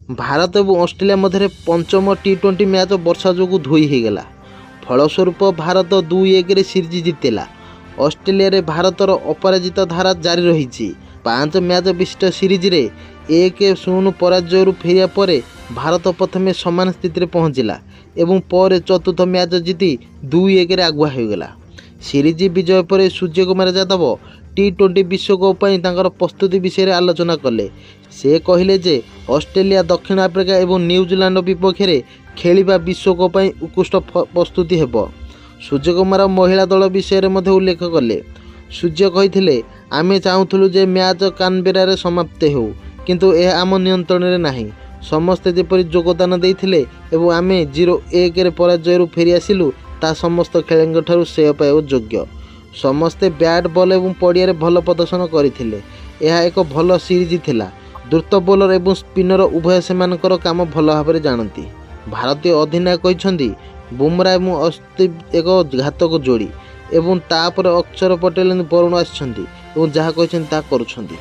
भारत और ऑस्ट्रेलिया मध्य पंचम टी20 मैच वर्षा जो धोई होगला। फलस्वरूप भारत 2-1 सीरीज जितेला। ऑस्ट्रेलिया रे भारतर अपराजित धारा जारी रही। 5 मैच विशिष्ट सीरीज रे 1-0 पराजय फेरिया पर भारत प्रथमे समान स्थिति में पहुँचला एवं पर चतुर्थ मैच जीति 2-1 आगुआ होगला। सीरीज विजय पर सूर्यकुमार यादव टी20 विश्वकप प्रस्तुति विषय आलोचना कले। से कहले जे ऑस्ट्रेलिया दक्षिण आफ्रिका और न्यूजीलैंड विपक्ष में खेलिबा विश्वकप उत्कृष्ट प्रस्तुति हेब। सूर्यकुमार महिला दल विषय में उल्लेख कले। सूर्य कही आमे चाहूलु जे मैच कानबेरा समाप्त हो, किंतु यह आम नियंत्रण में नहीं। समस्ते जेपरी योगदान देइथिले एवं आमे 0-1 पराजय फेरी आसिलु ता समस्त खेलाड़ी ठारू श्रेय पाइबा योग्य। समस्ते बैट बॉल एवं पड़िया भल प्रदर्शन करथिले। यह एक भल सीरीज थिला। द्रुत बोलर एवं स्पिनर उभय सेमानकर काम भल भाव जानती। भारतीय अधिनायक कहते बुमरा एवं अस्तिफ एक घातक जोड़ी एवं तापर अक्षर पटेल बरुण आछंती एवं जहाँ कहते करुछंती।